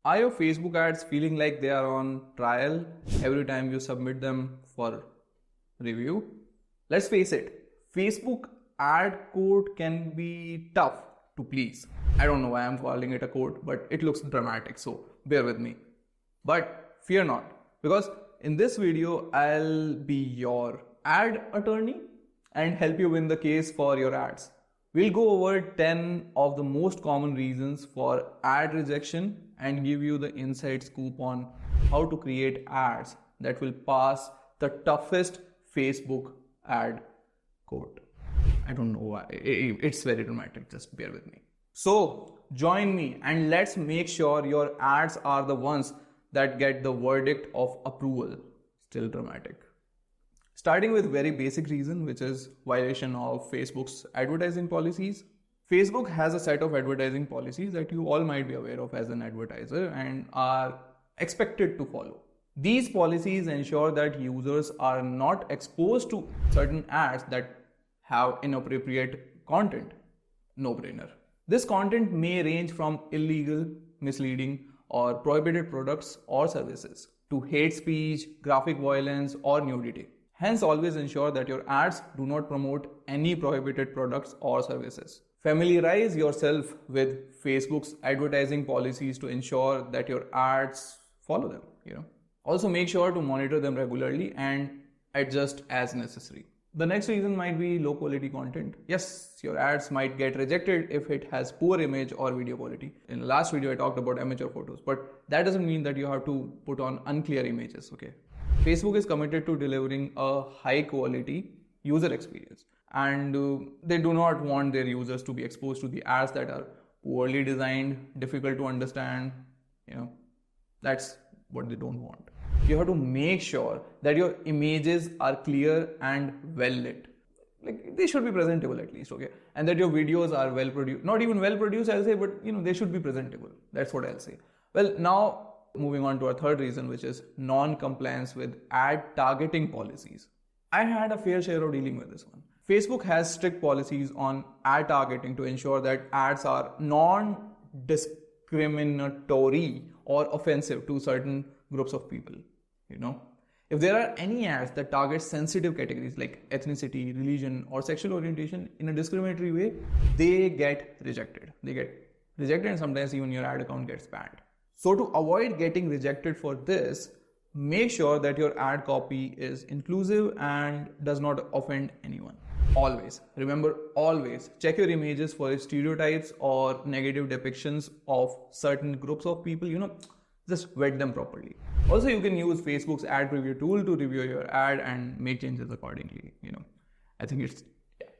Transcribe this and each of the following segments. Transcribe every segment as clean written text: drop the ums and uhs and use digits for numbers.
Are your Facebook ads feeling like they are on trial every time you submit them for review? Let's face it, Facebook ad code can be tough to please. I don't know why I'm calling it a code, but it looks dramatic, so bear with me. But fear not, because in this video, I'll be your ad attorney and help you win the case for your ads. We'll go over 10 of the most common reasons for ad rejection and give you the inside scoop on how to create ads that will pass the toughest Facebook ad code. I don't know why. It's very dramatic. Just bear with me. So join me and let's make sure your ads are the ones that get the verdict of approval. Still dramatic. Starting with very basic reason, which is violation of Facebook's advertising policies. Facebook has a set of advertising policies that you all might be aware of as an advertiser and are expected to follow. These policies ensure that users are not exposed to certain ads that have inappropriate content. No brainer. This content may range from illegal, misleading, or prohibited products or services to hate speech, graphic violence, or nudity. Hence, always ensure that your ads do not promote any prohibited products or services. Familiarize yourself with Facebook's advertising policies to ensure that your ads follow them. Also make sure to monitor them regularly and adjust as necessary. The next reason might be low quality content. Yes, your ads might get rejected if it has poor image or video quality. In the last video, I talked about amateur photos, but that doesn't mean that you have to put on unclear images, okay? Facebook is committed to delivering a high quality user experience, and they do not want their users to be exposed to the ads that are poorly designed, difficult to understand. That's what they don't want. You have to make sure that your images are clear and well lit. Like, they should be presentable at least, okay? And that your videos are well produced. Not even well produced, I'll say, but they should be presentable. That's what I'll say. Well, now moving on to our third reason, which is non-compliance with ad targeting policies. I had a fair share of dealing with this one. Facebook has strict policies on ad targeting to ensure that ads are non-discriminatory or offensive to certain groups of people. If there are any ads that target sensitive categories like ethnicity, religion, or sexual orientation in a discriminatory way, they get rejected. And sometimes even your ad account gets banned. So to avoid getting rejected for this, make sure that your ad copy is inclusive and does not offend anyone. Always, remember, always check your images for stereotypes or negative depictions of certain groups of people. Just vet them properly. Also, you can use Facebook's ad preview tool to review your ad and make changes accordingly. I think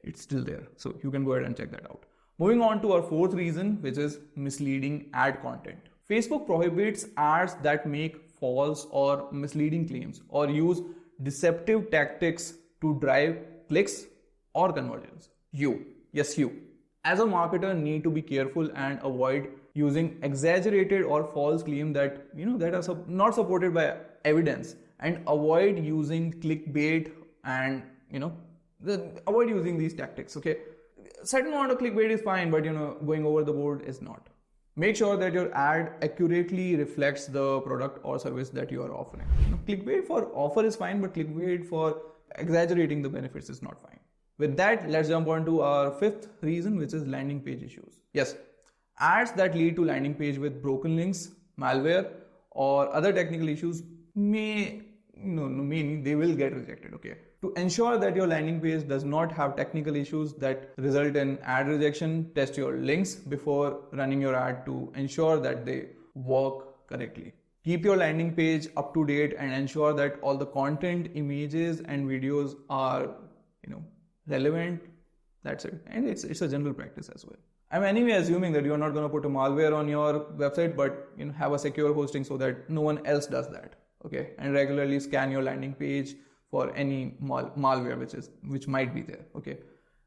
it's still there. So you can go ahead and check that out. Moving on to our fourth reason, which is misleading ad content. Facebook prohibits ads that make false or misleading claims or use deceptive tactics to drive clicks or conversions. You, as a marketer, need to be careful and avoid using exaggerated or false claims that that are not supported by evidence, and avoid using clickbait and avoid using these tactics. Okay, certain amount of clickbait is fine, but going over the board is not. Make sure that your ad accurately reflects the product or service that you are offering. Clickbait for offer is fine, but clickbait for exaggerating the benefits is not fine. With that, let's jump on to our fifth reason, which is landing page issues. Yes, ads that lead to landing page with broken links, malware, or other technical issues they will get rejected, okay? To ensure that your landing page does not have technical issues that result in ad rejection, test your links before running your ad to ensure that they work correctly. Keep your landing page up to date and ensure that all the content, images, and videos are, relevant. That's it. And it's a general practice as well. I'm anyway assuming that you're not going to put a malware on your website, but have a secure hosting so that no one else does that. Okay, and regularly scan your landing page for any malware which might be there. Okay,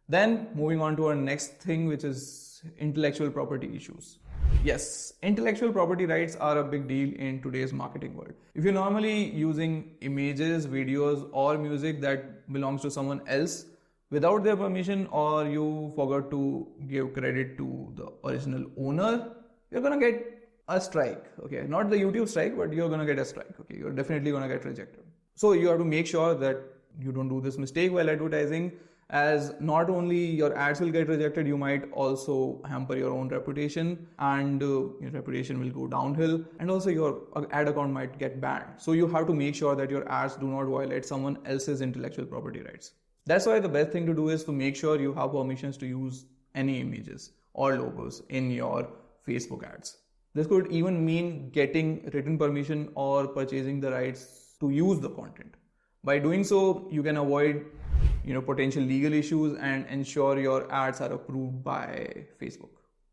then moving on to our next thing, which is intellectual property issues. Yes, intellectual property rights are a big deal in today's marketing world. If you're normally using images, videos, or music that belongs to someone else without their permission, or you forgot to give credit to the original owner, you're gonna get a strike. Okay, not the YouTube strike, but you're gonna get a strike. Okay, you're definitely gonna get rejected. So you have to make sure that you don't do this mistake while advertising, as not only your ads will get rejected, you might also hamper your own reputation, and your reputation will go downhill, and also your ad account might get banned. So you have to make sure that your ads do not violate someone else's intellectual property rights. That's why the best thing to do is to make sure you have permissions to use any images or logos in your Facebook ads. This could even mean getting written permission or purchasing the rights to use the content. By doing so, you can avoid potential legal issues and ensure your ads are approved by Facebook.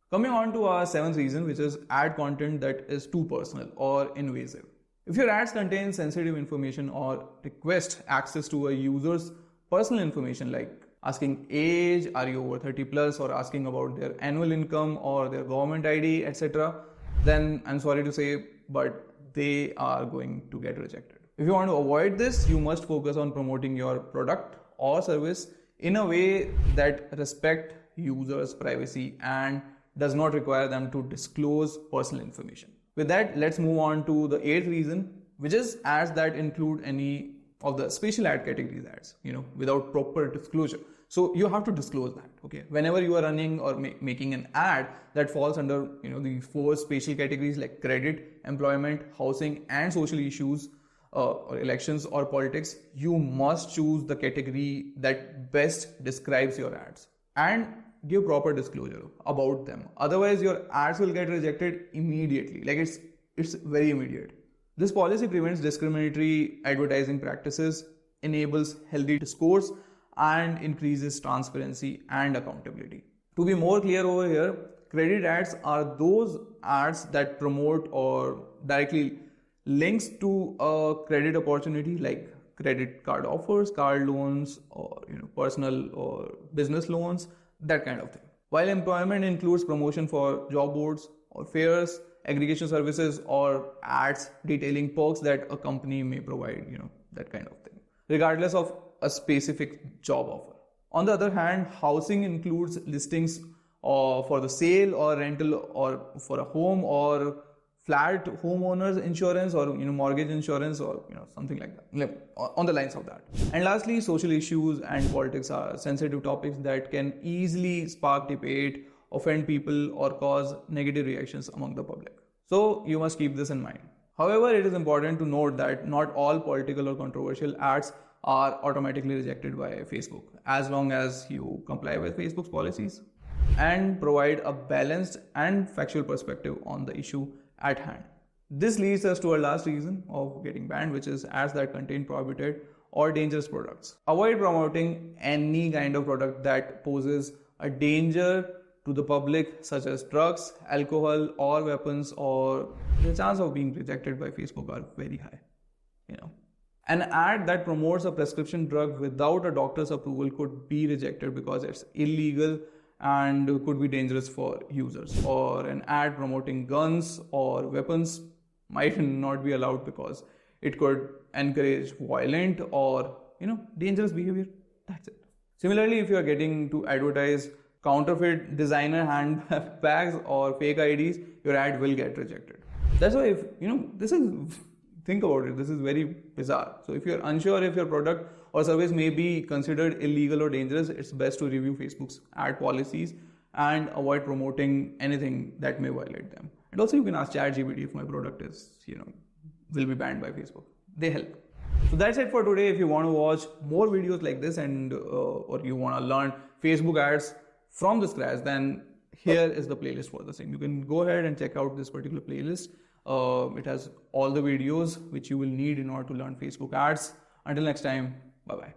Coming on to our 7th reason, which is ad content that is too personal or invasive. If your ads contain sensitive information or request access to a user's personal information, like asking age, are you over 30 plus, or asking about their annual income or their government ID, etc., then I'm sorry to say, but they are going to get rejected. If you want to avoid this, you must focus on promoting your product or service in a way that respects users' privacy and does not require them to disclose personal information. With that, let's move on to the 8th reason, which is ads that include any of the special ad categories ads, without proper disclosure. So you have to disclose that, okay? Whenever you are running or making an ad that falls under, the 4 special categories like credit, employment, housing, and social issues, or elections or politics, you must choose the category that best describes your ads and give proper disclosure about them. Otherwise, your ads will get rejected immediately. Like it's very immediate. This policy prevents discriminatory advertising practices, enables healthy discourse, and increases transparency and accountability. To be more clear over here, credit ads are those ads that promote or directly links to a credit opportunity, like credit card offers, car loans, or personal or business loans, that kind of thing. While employment includes promotion for job boards or fairs, aggregation services, or ads detailing perks that a company may provide, that kind of thing, regardless of a specific job offer. On the other hand, housing includes listings for the sale or rental or for a home or flat homeowners insurance or mortgage insurance or something like that, on the lines of that. And lastly, social issues and politics are sensitive topics that can easily spark debate, offend people, or cause negative reactions among the public. So you must keep this in mind. However, it is important to note that not all political or controversial ads are automatically rejected by Facebook, as long as you comply with Facebook's policies and provide a balanced and factual perspective on the issue at hand. This leads us to our last reason of getting banned, which is ads that contain prohibited or dangerous products. Avoid promoting any kind of product that poses a danger to the public, such as drugs, alcohol, or weapons, or the chance of being rejected by Facebook are very high. An ad that promotes a prescription drug without a doctor's approval could be rejected because it's illegal and could be dangerous for users. Or an ad promoting guns or weapons might not be allowed because it could encourage violent or dangerous behavior. That's it. Similarly, if you are getting to advertise counterfeit designer handbags or fake IDs, your ad will get rejected. That's why think about it, this is very bizarre. So if you're unsure if your product or service may be considered illegal or dangerous, it's best to review Facebook's ad policies and avoid promoting anything that may violate them. And also you can ask ChatGPT if my product is, will be banned by Facebook. They help. So that's it for today. If you want to watch more videos like this and or you want to learn Facebook ads from the scratch, then here is the playlist for the same. You can go ahead and check out this particular playlist. It has all the videos which you will need in order to learn Facebook ads. Until next time, bye-bye.